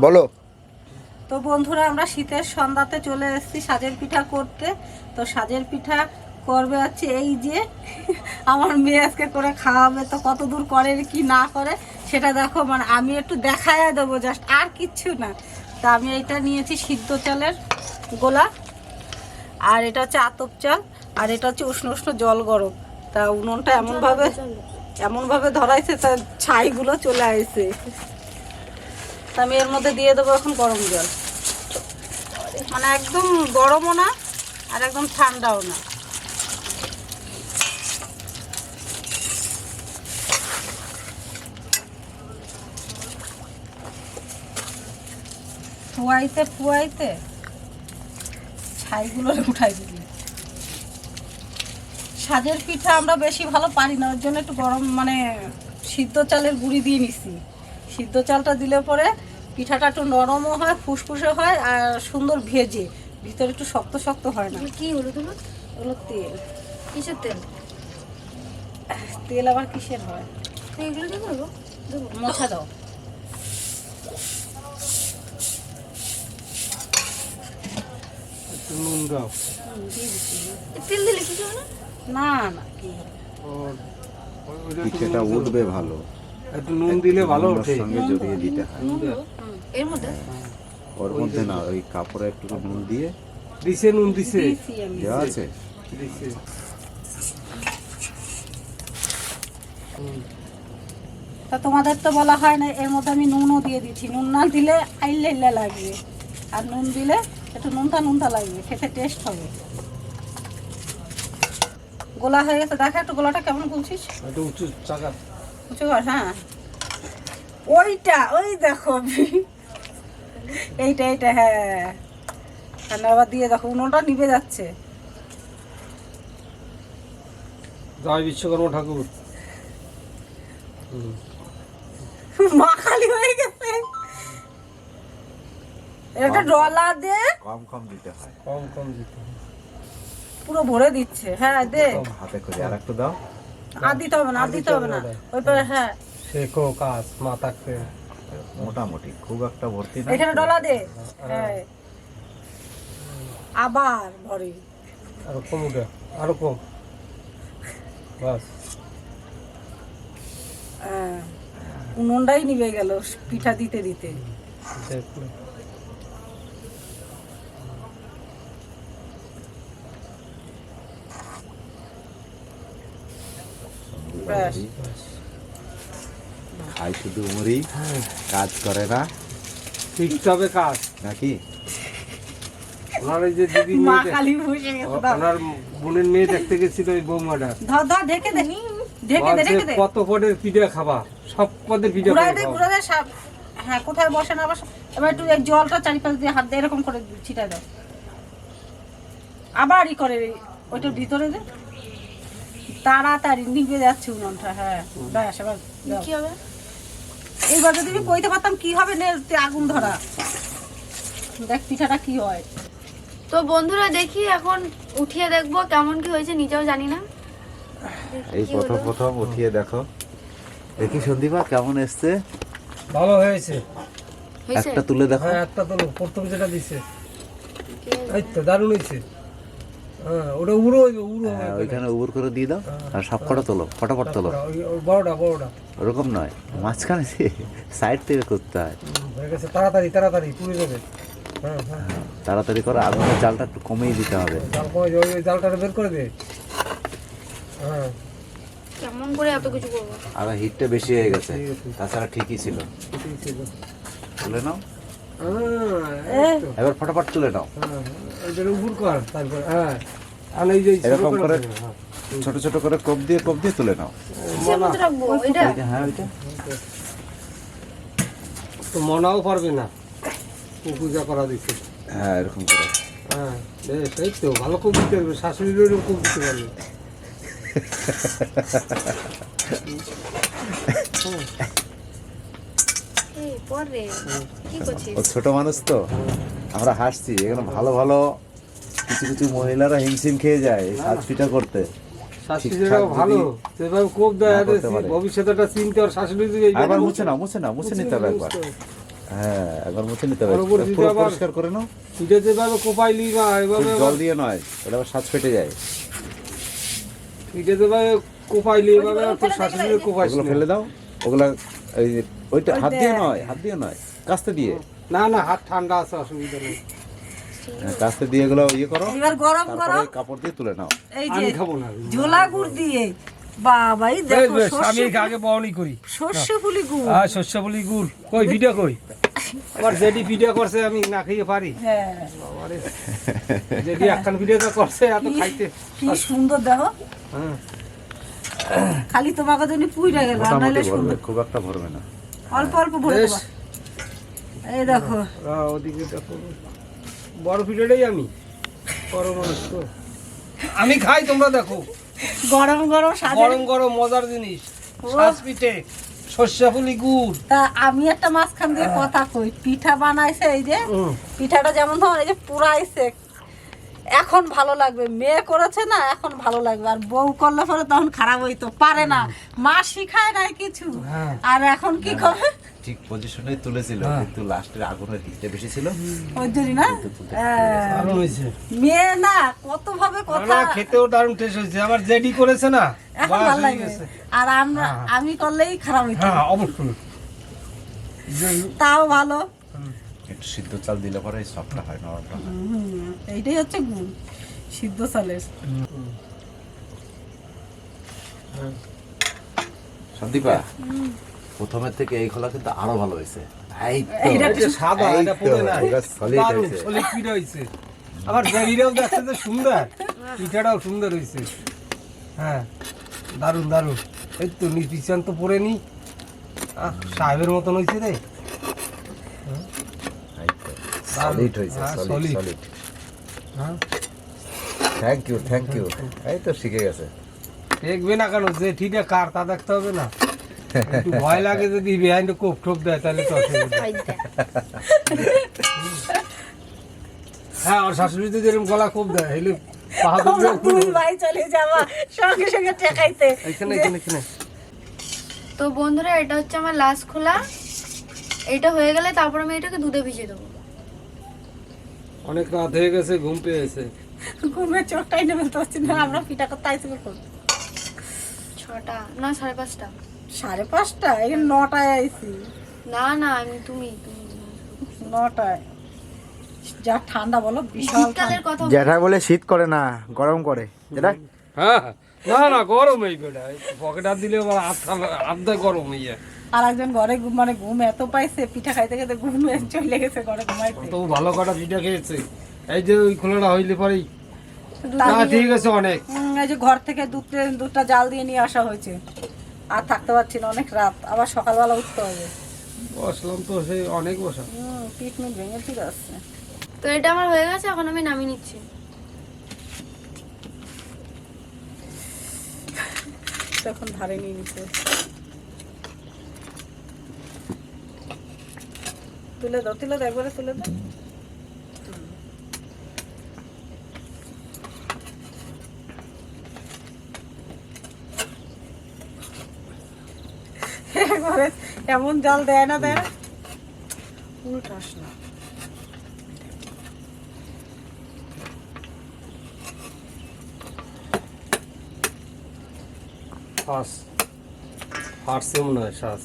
বলো। তো বন্ধুরা, আমরা শীতের সন্ধ্যাতে চলে এসেছি সাজের পিঠা করতে। তো সাজের পিঠা করবে হচ্ছে এই যে আমার মেয়ে আজকে করে খাওয়াবে। তো কত দূর করে কি না করে সেটা দেখো, মানে আমি একটু দেখায় দেবো জাস্ট, আর কিচ্ছু না। তা আমি এটা নিয়েছি সিদ্ধ চালের গোলা, আর এটা হচ্ছে আতপ চাল, আর এটা হচ্ছে উষ্ণ উষ্ণ জল গরম। তা উনুনটা এমনভাবে ধরাইছে, তার ছাইগুলো চলে আসছে। তা আমি এর মধ্যে দিয়ে দেবো এখন গরম জল, মানে একদম গরমও না আর একদম ঠান্ডাও না। ফুয়াইতে ছাইগুলো উঠাই দিবি। সাজের পিঠা আমরা বেশি ভালো পারি না, ওর জন্য একটু গরম মানে সিদ্ধ চালের গুঁড়ি দিয়ে নিছি। সিদ্ধ চালটা দিলে পরে পিঠাটা একটু নরমও হয়, ফুসফুসে হয়, আর সুন্দর ভেজে ভিতরে একটু শক্ত শক্ত হয় না। কি হলো তোমার? হলো তেল। কিসের তেল? তেল আবার কিসের হয়? এগুলো দিয়ে দেবো? দেবো মোছা দাও। নুন দাও। দিয়ে দিচ্ছি। তেল দিলে কিছু হবে না? না না, কি হবে? পিঠেটা উঠবে ভালো, একটু নুন দিলে ভালো নুনের ওঠে। সঙ্গে জড়িয়ে দিতে হয়। এর মধ্যে ওর মধ্যে না, ওই কাপড়ে একটু নুন দিয়ে দিছে, নুন দিছে। দিয়েছি আমি। দেওয়া আছে। দিছে। তা তোমাদের তো বলা হয় না, এর মধ্যে আমি নুনও দিয়ে দিচ্ছি। নুন না দিলে আইলে লাগবে, আর নুন দিলে একটু নুনটা লাগবে, খেতে টেস্ট হবে। গোলা হয়ে গেছে, দেখা একটু গোলাটা কেমন বলছিস? একটু উঁচু চাকা। বুঝতে পার? হ্যাঁ, ওই দেখো এইটা হ্যাঁ। আর আবার দিয়ে দেখো উনুনটা নিভে যাচ্ছে। জয় বিশ্বকর্মা ঠাকুর। মা খালি হয়ে গেছে। একটা ডলা দে, কম কম দিতে হয়। কম কম দিতে হবে। পুরো ভরে দিচ্ছে। হ্যাঁ দে, হাতে করে আর একটু দাও। আর দিতে হবে না। ওই পরে হ্যাঁ, শেখো কাজ মাথাকে। মোটামুটি, খুব একটা ভর্তি না। এখানে ডলা দে। হ্যাঁ, আবার ভরে। আরো কম উঠে, আরো কম। বাস। হ্যাঁ, উনুনটাই নিভে গেল পিঠা দিতে দিতে। দেখলে। ব্যাস। খাই শুধু মুড়ি, কাজ করে না শিখতে হবে কাজ নাকি? ওনার এই যে দিদি মা মেয়ে খালি বসে গেছে। ওনার বোনের মেয়ে দেখতে গেছিল ওই বৌমাটা। ধর ঢেকে দে, ঢেকে দে। কত পদের পিঠা খাবা, সব পদের পিঠা ঘুরাই করে দে, খাও। ঘুরাই দে সব। হ্যাঁ, কোথায় বসে না বসে। এবার একটু এই জলটা চারিপাশ দিয়ে হাত দিয়ে এরকম করে ছিটাই দাও। আবার করে ওইটা ভিতরে দে, তাড়াতাড়ি নিভে যাচ্ছে উনুনটা। হ্যাঁ ব্যাস, এবার দাও। কি হবে? এইবার যদি আমি কইতে পারতাম কি হবে, নেলতে আগুন ধরা। দেখ পিঠাটা কি হয়। তো বন্ধুরা দেখি এখন উঠিয়ে দেখবো কেমন কি হয়েছে, নিজেও জানি না। এই কি হলো? প্রথম উঠিয়ে দেখো, দেখি সন্দীপা কেমন এসছে। ভালো হয়েছে। হয়েছে? একটা তুলে দেখো। হ্যাঁ, একটা তো প্রথম যেটা দিছে, কি হয়েছে? এই তো দারুণ হয়েছে। হ্যাঁ, ওটা উড়ো হ্যাঁ, ওইখানে উবুর করে দিয়ে দাও, আর সব কটা তোলো, ফটাফট তোলো। বড়টা ওরকম নয়, মাঝখানে সাইড থেকে করতে হয়। হয়ে গেছে। তাড়াতাড়ি পুড়ে যাবে। হ্যাঁ হ্যাঁ, তাড়াতাড়ি করে, আগুনের জালটা একটু কমিয়ে দিতে হবে। জাল কমে যাবে, ওই জালটা বের করে দে। হ্যাঁ, কেমন করে এত কিছু করবো? আবার হিটটা বেশি হয়ে গেছে, ঠিক আছে। তাছাড়া ঠিকই ছিল। ঠিক ছিল। তুলে নাও, হ্যাঁ, এই তো। এবার ফটাফট তুলে নাও। হ্যাঁ, ওইটা উপর কর, তারপর হ্যাঁ, আর এই যে এরকম করে হ্যাঁ। ছোট ছোট করে কোপ দিয়ে তুলে নাও। কিসের মধ্যে রাখবো এটা? ওইটা, হ্যাঁ ওইটা। তো মনাও পারবে না, ও পূজা করা দিচ্ছে। হ্যাঁ, এরকম করে। হ্যাঁ বেশ, এই তো ভালো খুব দিতে পারবে, শাশুড়িরও খুব দিতে পারবে। এই পরে কি করছিস? ও ছোট মানুষ তো, আমরা হাসছি। এখানে ভালো ভালো কিছু কিছু মহিলারা হিমশিম খেয়ে যায় এই সাজ পিঠা করতে। শাশুড়িরাও ভালো, সেভাবে কোপ দেয়, না করতে পারে। ভবিষ্যতে একটা চিন্তা ওর শাশুড়ি একবার মুছে নিতে হবে একবার। হ্যাঁ একবার মুছে নিতে হবে, ওর উপর দিতে পুরো আবার- পরিষ্কার করে নাও। পিঠে যেভাবে কোপাইলি না এভাবে শুধু জল দিয়ে নয়, ওটা আবার সাজ ফেটে যায়। পিঠে যেভাবে কোপাইলি এভাবে আর তোর শাশুড়ি কোপাইস ওগুলো না। ফেলে দাও, ওগুলা এই যে ওইটা হাত দিয়ে নয়, হাত দিয়ে নয়, কাস্তে দিয়ে, না না হাত ঠান্ডা আছে, অসুবিধা নেই। হ্যাঁ, কাস্তে দিয়ে এগুলো ইয়ে করো, এবার গরম তারপরে গরম কাপড় দিয়ে তুলে নাও। এই যে আমি খাবো না। ঝোলা গুড় দিয়ে, বাবাই বেশ দেখো বেশ, আমি আগে বহনই করি। সর্ষে ফুলি গুড়। আর শস্য বলি গুড় কই পিঠা কই? আবার যেটি পিঠা করছে আমি না খেয়ে পারি। হ্যাঁ বাবারে, যেটি একখান পিঠা করছে এত খাইতে। কি সুন্দর দেখো, হ্যাঁ খালি তোমাকে জন্য পুইরা গেল, আর মোটামুটি নাহলে ভরবে, সুন্দর খুব একটা ভরবে না। অল্প অল্প ভরে বেশ। দেবা। এই দেখো ওদিকে দেখো, বড় পিঠাটাই আমি বড় মানুষ তো, আমি খাই, তোমরা দেখো। গরম গরম সাজে। গরম গরম মজার জিনিস, সাজ পিঠে, শস্য ফুলি গুড়। তা আমি একটা মাঝখান দিয়ে কথা কই, পিঠা বানাইছে এই যে পিঠাটা যেমন ধর এই যে পুরাইছে, এখন ভালো লাগবে, মেয়ে করেছে না এখন ভালো লাগবে, আর বউ করলে পরে তখন খারাপ হইতো পারে না, মা শিখায় নাই কিছু, হ্যাঁ। আর এখন কি করে ঠিক পজিশনে তুলেছিল, হ্যাঁ। কিন্তু লাস্টের আগুনের হিটটা বেশি ছিল। ওই জন্য না দারুণ হয়েছে। মেয়ে না কত ভাবে কথা, না, খেতেও দারুণ টেস্ট হয়েছে। আবার জেডি করেছে না, এখন বাস ভালো হয়ে লাগবে, গেছে। আর আমরা আমি করলেই খারাপ হইতো, হ্যাঁ অবশ্যই। তাও ভালো। একটু সিদ্ধ চাল দিলে পরে সফটটা হয়, নরমটা হয়। এইটাই হচ্ছে গুণ সিদ্ধ চালের। সন্দীপা, প্রথমের থেকে এই খোলা কিন্তু আরো ভালো হয়েছে। এই তো, এইটা এটা সাদা, এই এটা তো, পুড়ে নাই। এবার solid দারুণ, হয়েছে। solid পিঠা হয়েছে। আবার জেডিটাও দেখতে তো সুন্দর, পিঠাটাও সুন্দর হয়েছে। হ্যাঁ দারুণ দারুণ। এই তো পিছন তো পরে নি, সাহেবের মতন হয়েছে রে। এই তো, solid হয়েছে, হ্যাঁ, solid, solid। solid। হ্যাঁ Thank you, thank you। এই তো শিখে গেছে। দেখবে না কেন, যে ঠিকটা কার তা দেখতে হবে না। একটু ভয় লাগে যদি বিহাইন্ড কোপ ঠোপ দেয় তাহলে তো অসুবিধা। হ্যাঁ আর শাশুড়ি তো যেরকম গলা কোপ দেয় হেলে আমরা দুই ভাই চলে যাওয়া সঙ্গে সঙ্গে ঠেকাইতে। এখানে এখানে এখানে। তো বন্ধুরা এটা হচ্ছে আমার লাস্ট খোলা, এটা হয়ে গেলে তারপর আমি এটাকে দুধে ভিজিয়ে দেবো। অনেক রাত হয়ে গেছে, ঘুম পেয়েছে। ঘুমের চোখটাই নেমে পারছি না, আমরা পিঠা করতে আইসি কখন? 6টা না 5:30টা। 5:30, এখানে 9টায় আইসি। না না আমি তুমি 9টায় যা ঠান্ডা বলো, বিশাল ঠান্ডা। শীতকালের কথা জ্যাঠা বলে শীত করে না, গরম করে। যেটা হ্যাঁ না না গরম এই বেটা, পকেট হাত দিলে আবার হাত গরম হয়ে যায়। আর একজন ঘরে মানে ঘুম এত পাইছে, পিঠা খাইতে খাইতে ঘুম চলে গেছে ঘরে ঘুমাইতে। তো ভালো কটা পিঠা খেয়েছে, এই যে ওই খোলাটা হইলে পরেই। তার না ঠিক আছে অনেক। এই যে ঘর থেকে দুধটা জাল দিয়ে নিয়ে আসা হয়েছে, আর থাকতে পারছি না, অনেক রাত, আবার সকালবেলা উঠতে হবে। বসলাম তো সেই অনেক বসা। পিঠ মিট ভেঙে ঠিক আছে। তো এটা আমার হয়ে গেছে, এখন আমি নামিয়ে নিচ্ছি। তখন ধারে নিয়ে নিচ্ছে, তুলে দাও একবারে তুলে দাও। একবারে এমন জল দেয় না উল্টাস না। শ্বাস ফাটছে মনে হয় শ্বাস।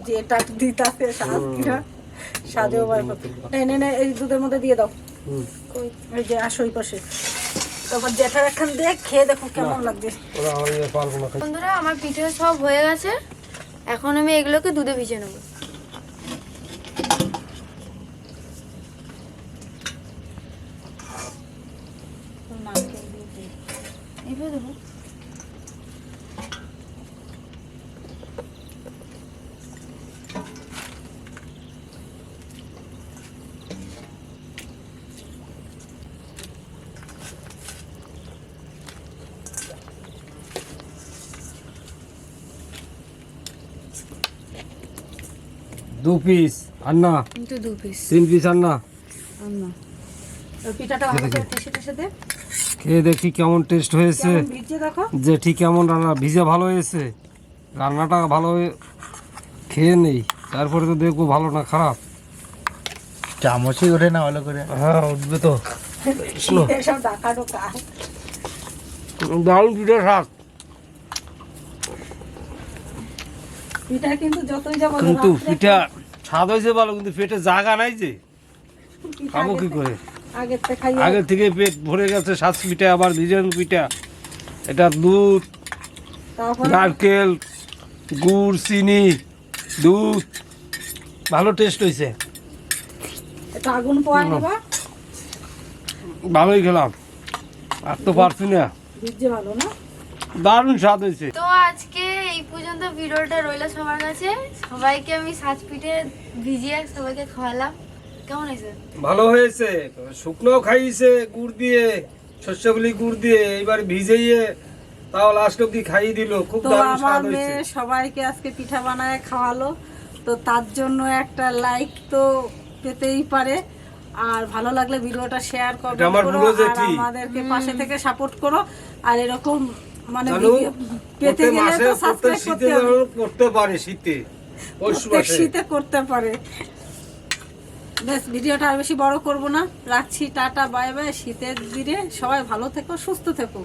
যেটা দিতাছে সাজ কিনা সাজেও বার করতে। নে এই দুধের মধ্যে দিয়ে দাও। এই যে আসো এই পাশে, তারপর জ্যাঠার একখান দেখ খেয়ে দেখো কেমন লাগছে। ওরা আমি পারবো না খাইতে। বন্ধুরা আমার পিঠে সব হয়ে গেছে, এখন আমি এগুলোকে দুধে ভিজিয়ে নেবো। এইভাবে দেবো। 2 পিস আন্না, কিন্তু 2 পিস 3 পিস আন্না। পিঠাটা ভালো করে ঠেসে দে, খেয়ে দেখি কেমন টেস্ট হয়েছে। কেমন ভিজে দেখো। যে ঠিক কেমন রান্না, ভিজে ভালো হয়েছে, রান্নাটা ভালো খেয়ে নেই, তারপরে তো দেখবো ভালো না খারাপ। চামচই ওঠে না ভালো করে। হ্যাঁ উঠবে তো। শোনো, এসব ডাকা ডোকা দারুণ পিঠা শাক, পিঠা কিন্তু যতই যাবো কিন্তু পিঠা স্বাদ হয়েছে ভালো, কিন্তু পেটে জায়গা নাই যে খাবো কি করে। আগের থেকে খাইয়ে আগে থেকে পেট ভরে গেছে সাত পিঠা, আবার ভিজান পিঠা, এটা দুধ, তারপরে নারকেল, গুড়, চিনি, দুধ, ভালো টেস্ট হয়েছে, একটু আগুন পোয়া নিবা, ভালোই খেলাম। আর তো পারছি না, ভিজে ভালো না? দারুণ স্বাদ হয়েছে। তো আজকে এই পর্যন্ত ভিডিওটা রইলো সবার কাছে। সবাইকে আমি সাজ পিঠে ভিজিয়ে সবাইকে খাওয়ালাম। কেমন হয়েছে? ভালো হয়েছে, শুকনো খাইয়েছে গুড় দিয়ে, শস্যগুলি গুড় দিয়ে, এইবার ভিজেইয়ে তাও লাস্ট অব্দি খাইয়ে দিল, খুব তো দারুণ আমার স্বাদ মেয়ে হয়েছে। সবাইকে আজকে পিঠা বানায় খাওয়ালো, তো তার জন্য একটা লাইক তো পেতেই পারে, আর ভালো লাগলে ভিডিওটা শেয়ার এটা করো, আমার বুড়ো আর জেঠি। আমাদেরকে পাশে থেকে সাপোর্ট করো, আর এরকম মানে জানো, ভিডিও পেতে প্রত্যেক গেলে মাসে, তো প্রত্যেক সাবস্ক্রাইব শীতে করতে হবে, যেন করতে পারে, শীতে পৌষ প্রত্যেক মাসে। শীতে করতে পারে। বেশ, ভিডিওটা আর বেশি বড় করব না, রাখছি, টাটা, বাই বাই। শীতের দিনে সবাই ভালো থেকো, সুস্থ থেকো।